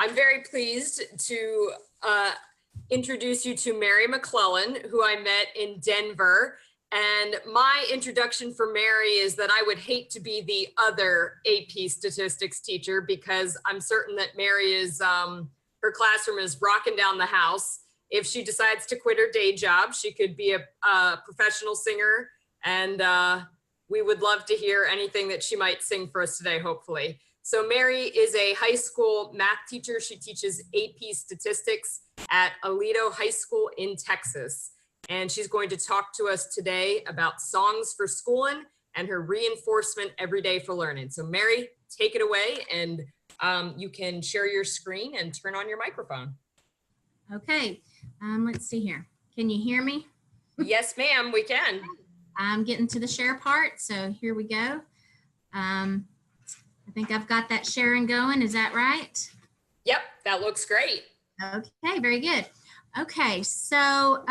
I'm very pleased to introduce you to Mary McLellan, who I met in Denver. And my introduction for Mary is that I would hate to be the other AP statistics teacher, because I'm certain that Mary is, her classroom is rocking down the house. If she decides to quit her day job, she could be a professional singer, and we would love to hear anything that she might sing for us today, hopefully. So Mary is a high school math teacher. She teaches AP statistics at Aledo High School in Texas. And she's going to talk to us today about songs for Schoolin and her reinforcement every day for learning. So Mary, take it away, and you can share your screen and turn on your microphone. Okay, let's see here. Can you hear me? Yes, ma'am, we can. I'm getting to the share part, so here we go. I think I've got that sharing going. Is that right? Yep, that looks great. Okay, very good. Okay, so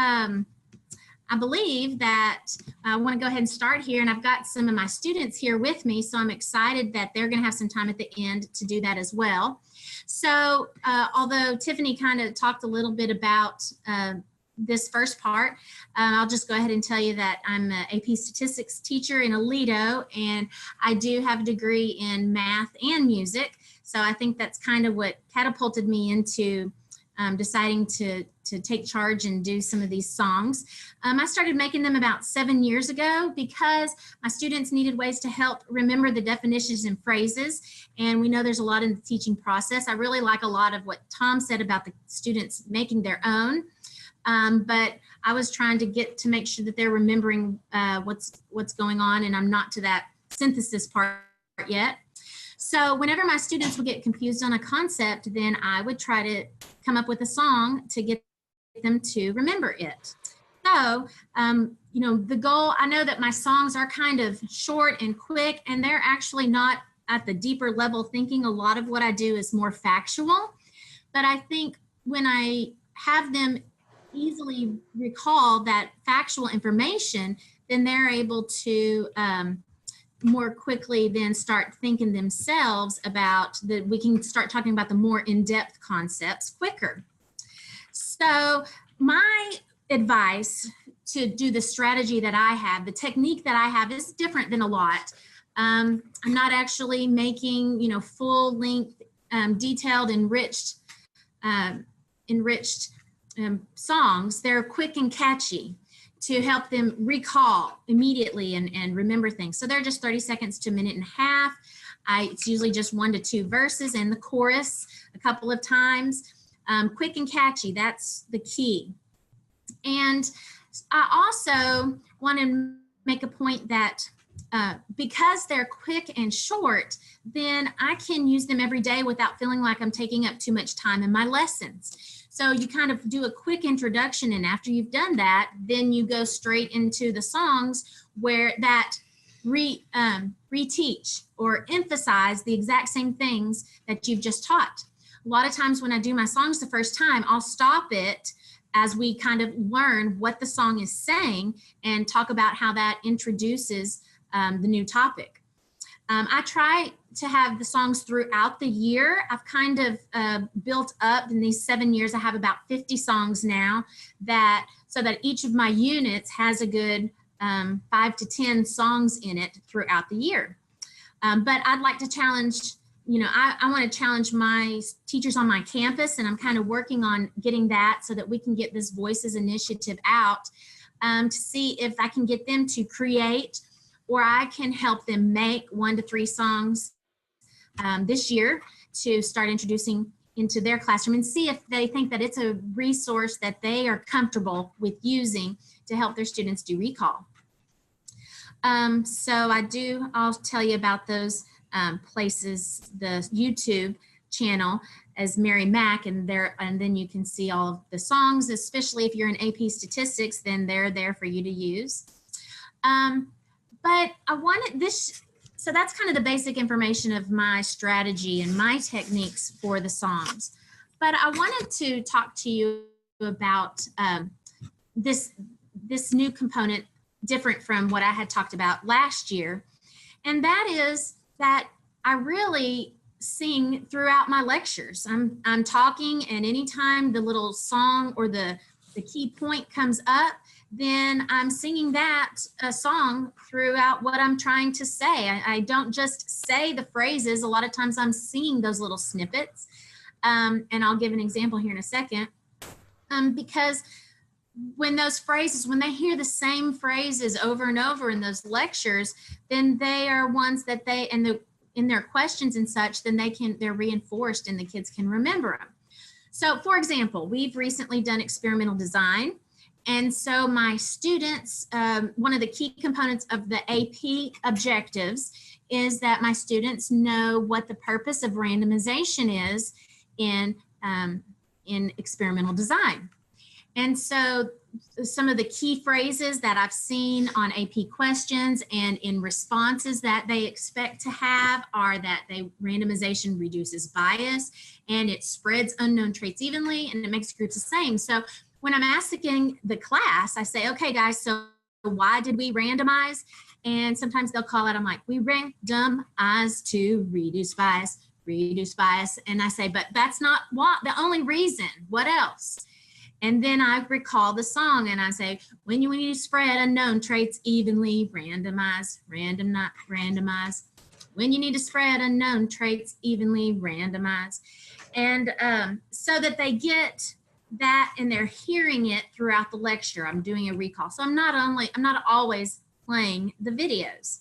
I believe that I want to go ahead and start here, and I've got some of my students here with me, so I'm excited that they're going to have some time at the end to do that as well. So although Tiffany kind of talked a little bit about this first part, I'll just go ahead and tell you that I'm an AP statistics teacher in Aledo, and I do have a degree in math and music. So I think that's kind of what catapulted me into deciding to take charge and do some of these songs. I started making them about 7 years ago because my students needed ways to help remember the definitions and phrases. And we know there's a lot in the teaching process. I really like a lot of what Tom said about the students making their own. But I was trying to make sure that they're remembering what's going on, and I'm not to that synthesis part yet. So whenever my students would get confused on a concept, then I would try to come up with a song to get them to remember it. So, you know, the goal, I know that my songs are kind of short and quick, and they're actually not at the deeper level thinking. A lot of what I do is more factual, but I think when I have them easily recall that factual information, then they're able to more quickly then start thinking themselves about that. We can start talking about the more in-depth concepts quicker. So my advice to do the strategy that I have, the technique that I have, is different than a lot. I'm not actually making, you know, full length, detailed, enriched songs. They're quick and catchy to help them recall immediately and remember things. So they're just 30 seconds to a minute and a half. It's usually just 1 to 2 verses and the chorus a couple of times. Quick and catchy, that's the key. And I also want to make a point that because they're quick and short, then I can use them every day without feeling like I'm taking up too much time in my lessons. So you kind of do a quick introduction, and after you've done that, then you go straight into the songs where that reteach or emphasize the exact same things that you've just taught. A lot of times when I do my songs the first time, I'll stop it as we kind of learn what the song is saying and talk about how that introduces the new topic. I try to have the songs throughout the year. I've kind of built up in these 7 years. I have about 50 songs now, so that each of my units has a good 5 to 10 songs in it throughout the year. But I'd like to challenge, you know, I want to challenge my teachers on my campus, and I'm kind of working on getting that so that we can get this Voices initiative out to see if I can get them to create, or I can help them make 1 to 3 songs this year to start introducing into their classroom, and see if they think that it's a resource that they are comfortable with using to help their students do recall. So I'll tell you about those places, the YouTube channel as Mary Mac, and then you can see all of the songs, especially if you're in AP statistics, then they're there for you to use. But I wanted this, so that's kind of the basic information of my strategy and my techniques for the songs. But I wanted to talk to you about this new component, different from what I had talked about last year. And that is that I really sing throughout my lectures. I'm talking, and anytime the little song or the key point comes up, then I'm singing that song throughout what I'm trying to say. I don't just say the phrases. A lot of times I'm singing those little snippets. And I'll give an example here in a second. Because when those phrases, when they hear the same phrases over and over in those lectures, then they are ones that in their questions and such, then they're reinforced and the kids can remember them. So for example, we've recently done experimental design. And so my students, one of the key components of the AP objectives is that my students know what the purpose of randomization is in experimental design. And so some of the key phrases that I've seen on AP questions and in responses that they expect to have are that randomization reduces bias and it spreads unknown traits evenly and it makes groups the same. So when I'm asking the class, I say, okay, guys, so why did we randomize? And sometimes they'll call out, I'm like, we randomized to reduce bias. And I say, but that's not the only reason. What else? And then I recall the song and I say, when you need to spread unknown traits evenly, randomize. When you need to spread unknown traits evenly, randomize. And so that they get that and they're hearing it throughout the lecture. I'm doing a recall. So I'm not always playing the videos.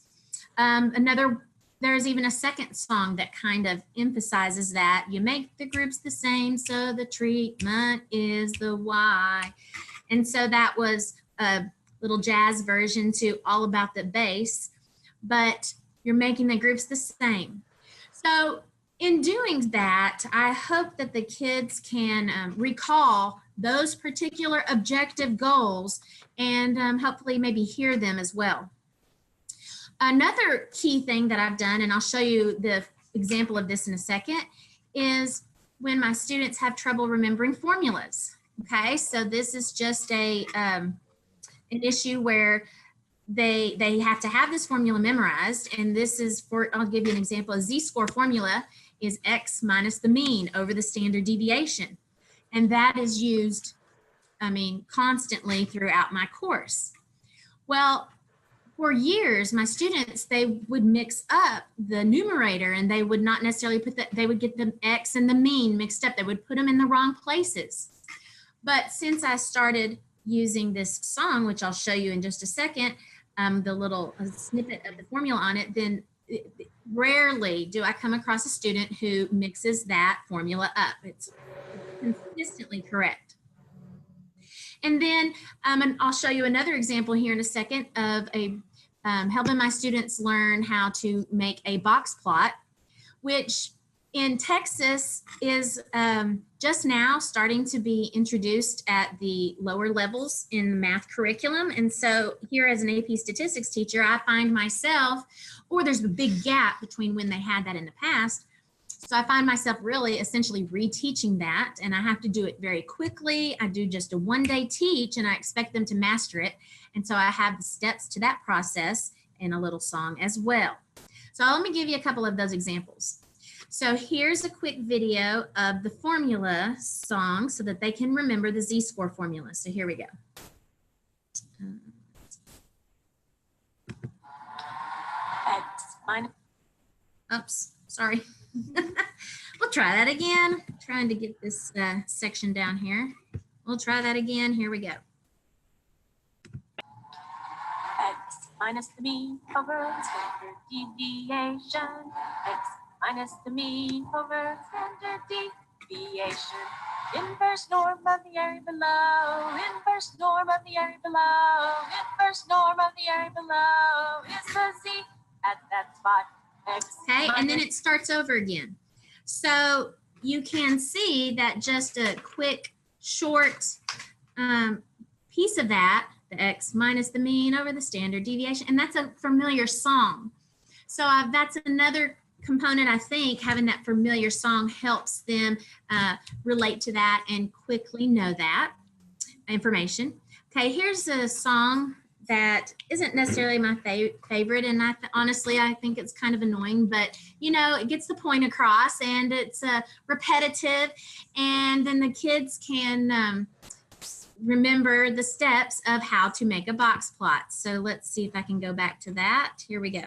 There's even a second song that kind of emphasizes that you make the groups the same, so the treatment is the why. And so that was a little jazz version to All About the Bass, but you're making the groups the same. So in doing that, I hope that the kids can recall those particular objective goals and hopefully maybe hear them as well. Another key thing that I've done, and I'll show you the example of this in a second, is when my students have trouble remembering formulas. Okay, so this is just an issue where they have to have this formula memorized, and this is I'll give you an example. A z-score formula is x minus the mean over the standard deviation, and that is used, constantly throughout my course. Well, for years, my students, they would mix up the numerator and they would not necessarily they would get the x and the mean mixed up. They would put them in the wrong places. But since I started using this song, which I'll show you in just a second, the little snippet of the formula on it, then rarely do I come across a student who mixes that formula up. It's consistently correct. And then and I'll show you another example here in a second of helping my students learn how to make a box plot, which in Texas is just now starting to be introduced at the lower levels in the math curriculum. And so here as an AP statistics teacher, I find myself, or there's a big gap between when they had that in the past. So I find myself really essentially reteaching that, and I have to do it very quickly. I do just a one-day teach and I expect them to master it. And so I have the steps to that process in a little song as well. So let me give you a couple of those examples. So here's a quick video of the formula song so that they can remember the z-score formula. So here we go. X minus. Oops, sorry. We'll try that again. Trying to get this section down here. We'll try that again. Here we go. X minus the mean over standard deviation. X minus the mean over standard deviation. Inverse norm of the area below. Inverse norm of the area below. Inverse norm of the area below is the z at that spot. Okay, and then it starts over again. So you can see that just a quick, short piece of that, the x minus the mean over the standard deviation, and that's a familiar song. So that's another component, I think, having that familiar song helps them relate to that and quickly know that information. Okay, here's a song that isn't necessarily my favorite, and honestly I think it's kind of annoying, but you know, it gets the point across, and it's repetitive, and then the kids can remember the steps of how to make a box plot. So let's see if I can go back to that. Here we go.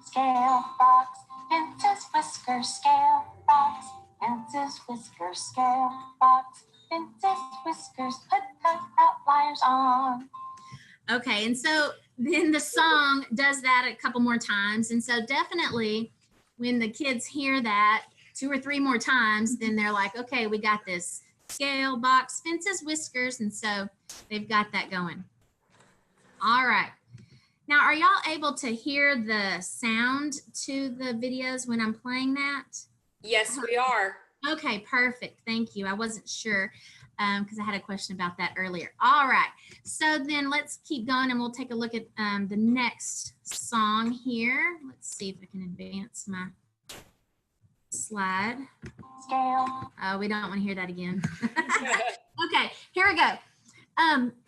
Scale box, Pinterest whiskers, scale box, Pinterest whiskers, scale box, Pinterest whiskers, put the outliers on. Okay, and so then the song does that a couple more times, and so definitely when the kids hear that 2 or 3 more times, then they're like, okay, we got this. Scale box, fences, whiskers, and so they've got that going. All right. Now, are y'all able to hear the sound to the videos when I'm playing that? Yes, we are. Okay, perfect. Thank you. I wasn't sure because I had a question about that earlier. All right. So then let's keep going, and we'll take a look at the next song here. Let's see if I can advance my slide. Scale. Oh, we don't want to hear that again. Okay, here we go.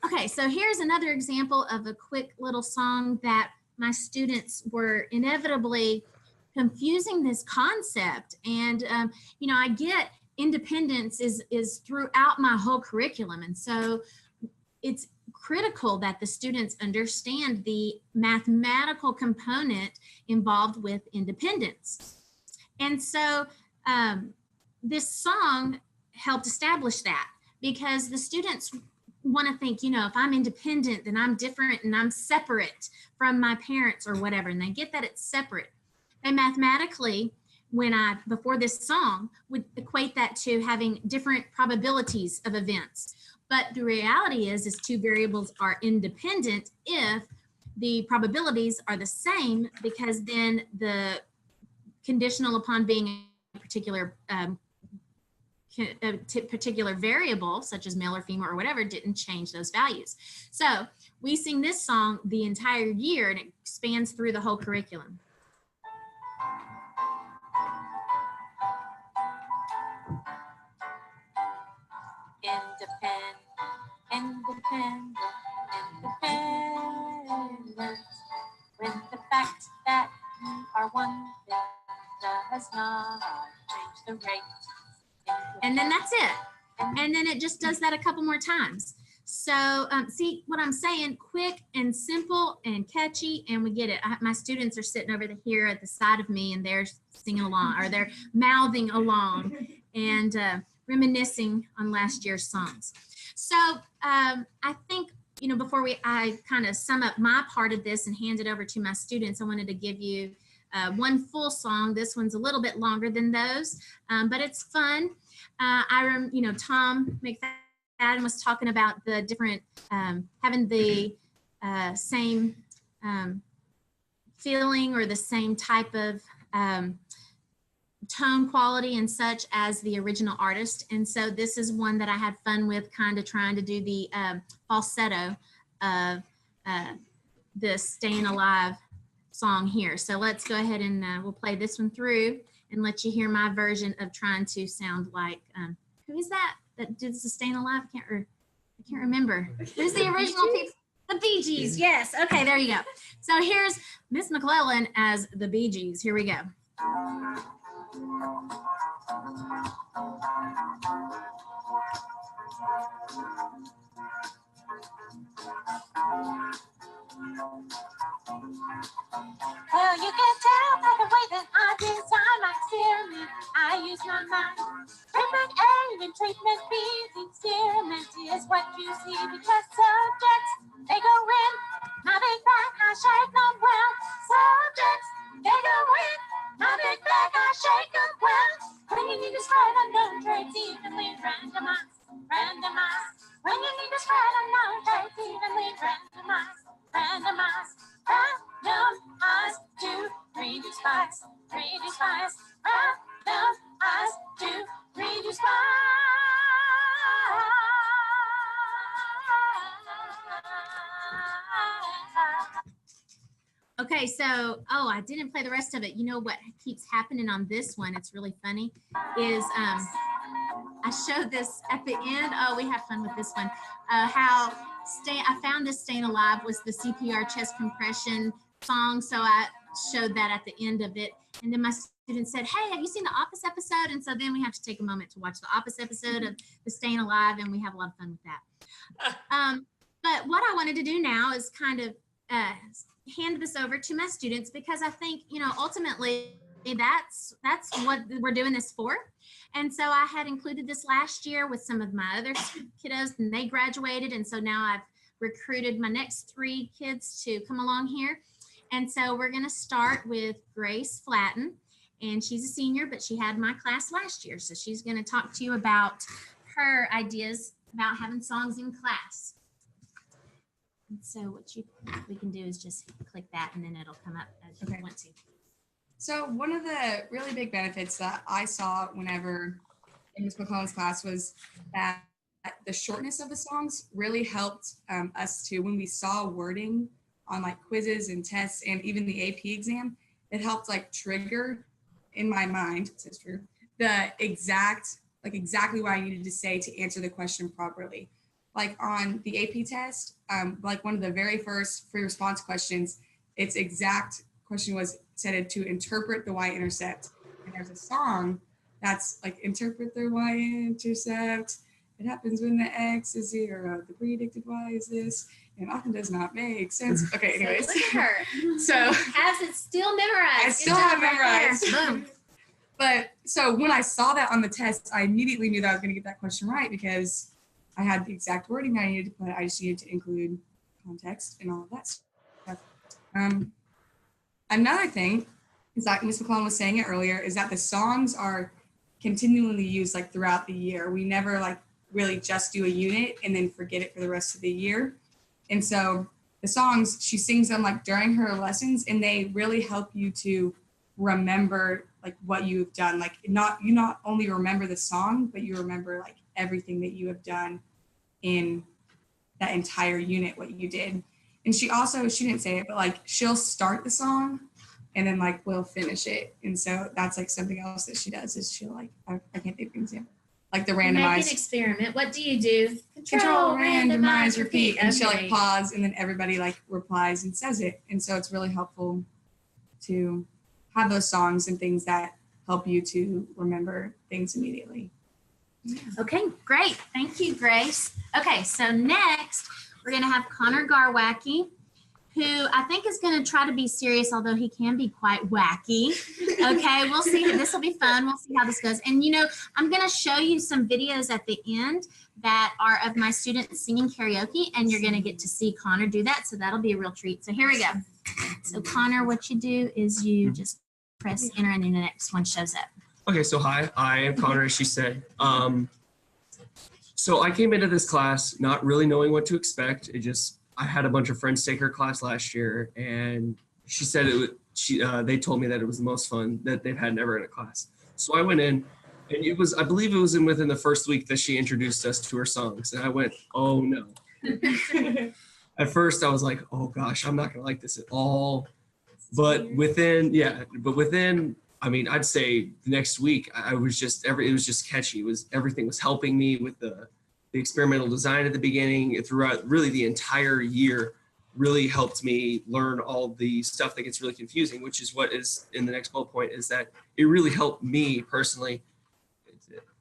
Okay, so here's another example of a quick little song that my students were inevitably confusing this concept. And, you know, I get independence is throughout my whole curriculum. And so it's critical that the students understand the mathematical component involved with independence. And so this song helped establish that, because the students want to think, you know, if I'm independent, then I'm different and I'm separate from my parents or whatever. And they get that it's separate. They mathematically, before this song, would equate that to having different probabilities of events. But the reality is 2 variables are independent if the probabilities are the same, because then the conditional upon being a particular particular variable, such as male or female or whatever, didn't change those values. So we sing this song the entire year, and it spans through the whole curriculum. Independent, independent, independent. With the fact that you are one thing does not change the rate. And then that's it. And then it just does that a couple more times. So see what I'm saying? Quick and simple and catchy, and we get it. My students are sitting over here at the side of me, and they're singing along, or they're mouthing along and reminiscing on last year's songs. So I think, you know, before I kind of sum up my part of this and hand it over to my students, I wanted to give you one full song. This one's a little bit longer than those, but it's fun. You know, Tom McLellan was talking about the different, having the same feeling or the same type of tone quality and such as the original artist. And so this is one that I had fun with, kind of trying to do the falsetto of the Staying Alive song here. So let's go ahead and we'll play this one through and let you hear my version of trying to sound like, who is that did Staying Alive? I can't remember. Who's the original people? The Bee Gees, yes. Okay, there you go. So here's Miss McLellan as the Bee Gees. Here we go. Well, you can tell by the way that I design my experiment. I use my mind. Treatment A and treatment B. The experiment is what you see, because subjects, they go in. My big bag, I shake them well. Subjects, they go in. My big bag, I shake them well. When you need to spread unknown traits evenly, randomize, randomize. When you need to spread unknown traits evenly, randomize, randomize. Randomize to reduce bias, reduce bias. Randomize to reduce bias. Okay, so, I didn't play the rest of it. You know what keeps happening on this one, it's really funny, is I showed this at the end. Oh, we had fun with this one. How I found this Staying Alive was the CPR chest compression song. So I showed that at the end of it. And then my student said, hey, have you seen the Office episode? And so then we have to take a moment to watch the Office episode of the Staying Alive, and we have a lot of fun with that. But what I wanted to do now is kind of hand this over to my students, because I think, ultimately that's what we're doing this for. And so I had included this last year with some of my other kiddos, and they graduated. And so now I've recruited my next 3 kids to come along here. And so we're going to start with Grace Flatten, and she's a senior, but she had my class last year. So she's going to talk to you about her ideas about having songs in class. And so what we can do is just click that, and then it'll come up as you want to. So one of the really big benefits that I saw whenever in Ms. McLellan's class was that the shortness of the songs really helped us to, when we saw wording on like quizzes and tests and even the AP exam, it helped like trigger in my mind, sister, the exactly what I needed to say to answer the question properly. Like on the AP test, like one of the very first free response questions, its exact question was said to interpret the y-intercept. And there's a song that's like, interpret the y-intercept. It happens when the x is 0. The predicted y is this, and often does not make sense. Okay, anyways. So look at her. So has it still memorized. I still have memorized. Boom. But so when I saw that on the test, I immediately knew that I was going to get that question right, because I had the exact wording I needed to put. I just needed to include context and all of that stuff. Another thing is that Ms. McLellan was saying it earlier, is that the songs are continually used like throughout the year. We never like really just do a unit and then forget it for the rest of the year. And so the songs, she sings them like during her lessons, and they really help you to remember like what you've done. Like you not only remember the song, but you remember like everything that you have done in that entire unit, what you did. And she didn't say it, but like she'll start the song and then like we'll finish it. And so that's like something else that she does, is she'll like, I can't think of an example. Like the randomized. Make an experiment. What do you do? Control, randomize, repeat. And Okay. she'll like pause, and then everybody like replies and says it. And so it's really helpful to have those songs and things that help you to remember things immediately. Okay, great. Thank you, Grace. Okay, so next we're going to have Connor Garwacky, who I think is going to try to be serious, although he can be quite wacky. Okay, we'll see. This will be fun. We'll see how this goes. And, I'm going to show you some videos at the end that are of my students singing karaoke, and you're going to get to see Connor do that. So that'll be a real treat. So here we go. So Connor, what you do is you just press enter, and then the next one shows up. Okay, so hi, I am Connor, as she said. So I came into this class not really knowing what to expect. I had a bunch of friends take her class last year, and she said they told me that it was the most fun that they've had ever in a class. So I went in, and I believe it was within the first week that she introduced us to her songs, and I went, oh no. At first I was like, oh gosh, I'm not gonna like this at all. But within, I'd say the next week it was just catchy. Everything was helping me with the experimental design at the beginning. Throughout really the entire year really helped me learn all the stuff that gets really confusing, which is what is in the next bullet point, is that it really helped me personally.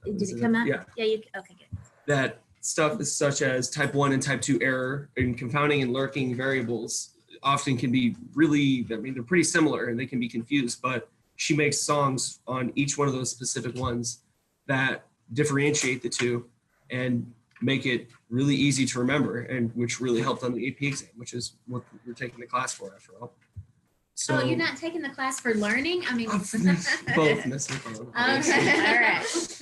Did it come up? Yeah. Yeah, okay, good. That stuff is such as type 1 and type 2 error and confounding and lurking variables often can be really, they're pretty similar and they can be confused, but she makes songs on each one of those specific ones that differentiate the two and make it really easy to remember, and which really helped on the AP exam, which is what we're taking the class for after all. So you're not taking the class for learning? I mean, both, Miss McLellan. Okay, all right.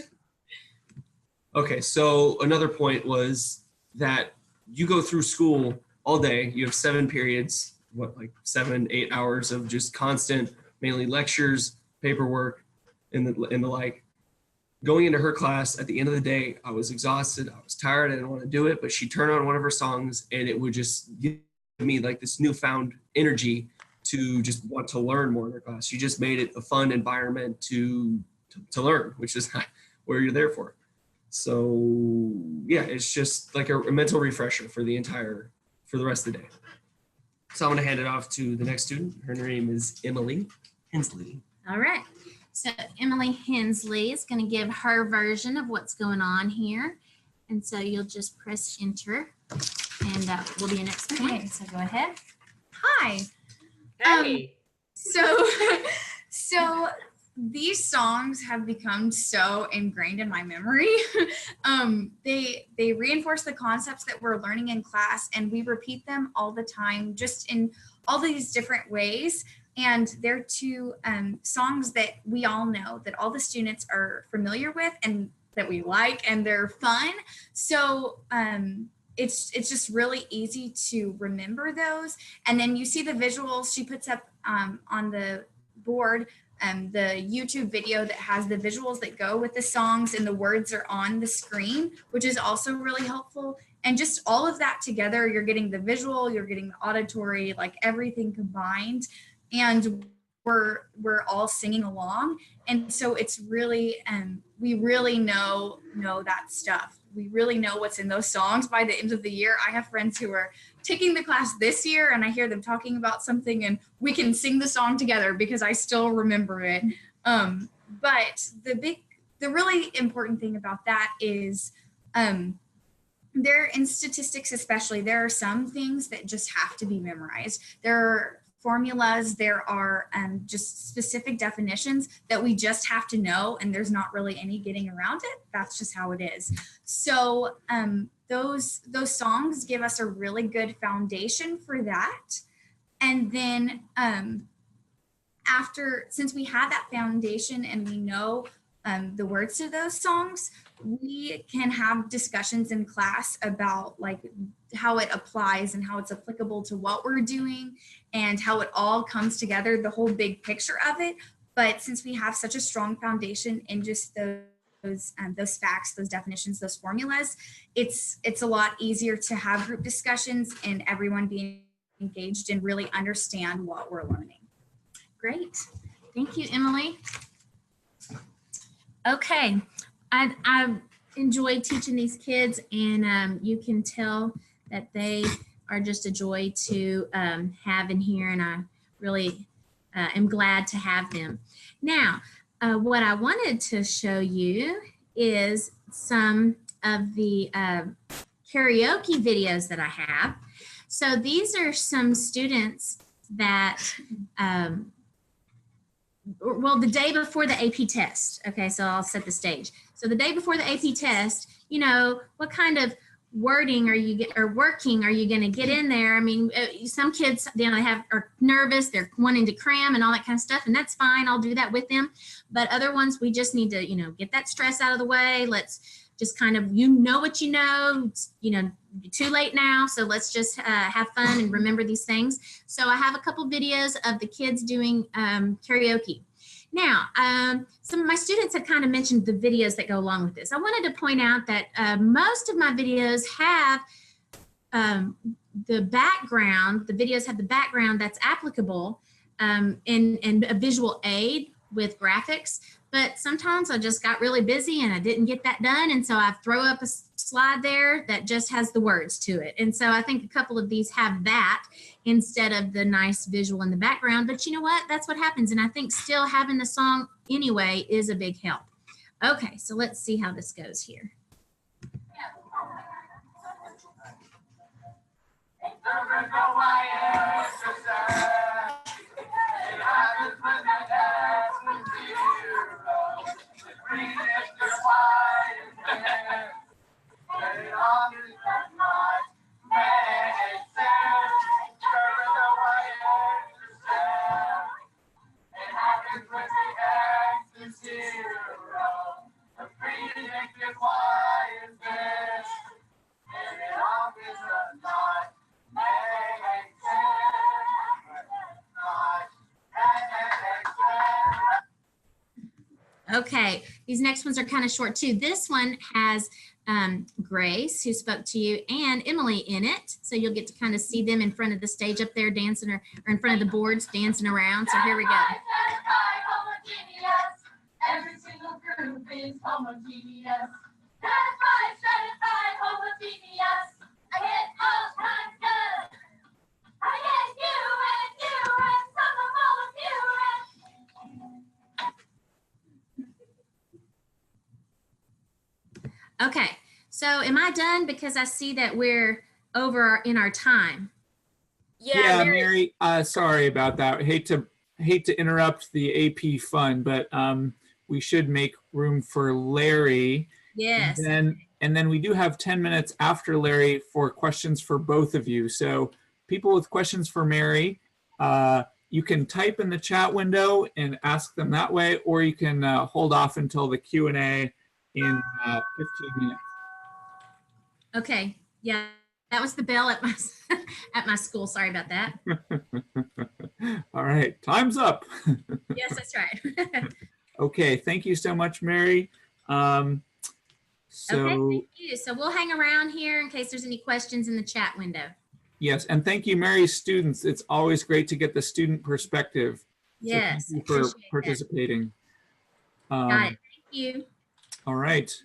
Okay, so another point was that you go through school all day. You have 7 periods, 7-8 hours of just constant, mainly lectures, paperwork, and the like. Going into her class at the end of the day, I was exhausted. I was tired. I didn't want to do it, but she'd turn on one of her songs and it would just give me like this newfound energy to just want to learn more in her class. She just made it a fun environment to learn, which is not where you're there for. So yeah, it's just like a mental refresher for the rest of the day. So I'm going to hand it off to the next student. Her name is Emily Hensley. All right. So Emily Hensley is going to give her version of what's going on here. And so you'll just press enter and that will be your next point. Okay. So go ahead. Hi. Hey. So these songs have become so ingrained in my memory. They reinforce the concepts that we're learning in class, and we repeat them all the time, just in all these different ways. And they're two songs that we all know, that all the students are familiar with and that we like, and they're fun. So it's just really easy to remember those. And then you see the visuals she puts up on the board, the YouTube video that has the visuals that go with the songs, and the words are on the screen, which is also really helpful. And just all of that together, you're getting the visual, you're getting the auditory, like everything combined. And we're all singing along. And so it's really, we really know that stuff. We really know what's in those songs by the end of the year. I have friends who are taking the class this year, and I hear them talking about something, and we can sing the song together because I still remember it. But the really important thing about that is, there in statistics especially, there are some things that just have to be memorized. There are formulas, there are just specific definitions that we just have to know, and there's not really any getting around it. That's just how it is. So those songs give us a really good foundation for that. And then since we have that foundation and we know the words to those songs, we can have discussions in class about like how it applies and how it's applicable to what we're doing and how it all comes together, the whole big picture of it. But since we have such a strong foundation in just those facts, those definitions, those formulas, it's a lot easier to have group discussions and everyone being engaged and really understand what we're learning. Great. Thank you, Emily. Okay. I enjoy teaching these kids, and you can tell that they are just a joy to have in here, and I really am glad to have them. Now, what I wanted to show you is some of the karaoke videos that I have. So these are some students that well, the day before the AP test. Okay, so I'll set the stage. So the day before the AP test, you know, what kind of wording working are you going to get in there? I mean, some kids, they are nervous, they're wanting to cram and all that kind of stuff, and that's fine. I'll do that with them. But other ones, we just need to, you know, get that stress out of the way. Let's just kind of, you know what you know. It's, you know, too late now, so let's just have fun and remember these things. So I have a couple videos of the kids doing karaoke. Now, some of my students have kind of mentioned the videos that go along with this. I wanted to point out that most of my videos have the background, the videos have the background that's applicable and a visual aid with graphics. But sometimes I just got really busy and I didn't get that done. And so I throw up a slide there that just has the words to it. And so I think a couple of these have that instead of the nice visual in the background. But you know what? That's what happens. And I think still having the song anyway is a big help. Okay, so let's see how this goes here. Okay, these next ones are kind of short too. This one has Grace, who spoke to you, and Emily in it. So you'll get to kind of see them in front of the stage up there dancing or in front of the boards dancing around. So here we go. Every single group is homogeneous. Satisfied, homogeneous. I get all kinds good. I get you and some of all of you Okay, so am I done? Because I see that we're over in our time. Yeah, Mary, Mary, sorry about that. Hate to interrupt the AP fun, but we should make room for Larry. Yes. And then we do have 10 minutes after Larry for questions for both of you. So people with questions for Mary, you can type in the chat window and ask them that way, or you can hold off until the Q&A in 15 minutes. Okay. Yeah, that was the bell at my at my school. Sorry about that. All right, time's up. Yes, that's right. Okay, thank you so much, Mary. Okay, thank you. So we'll hang around here in case there's any questions in the chat window. Yes, and thank you, Mary's students. It's always great to get the student perspective. Yes, So thank you for participating. Got it. Thank you. All right.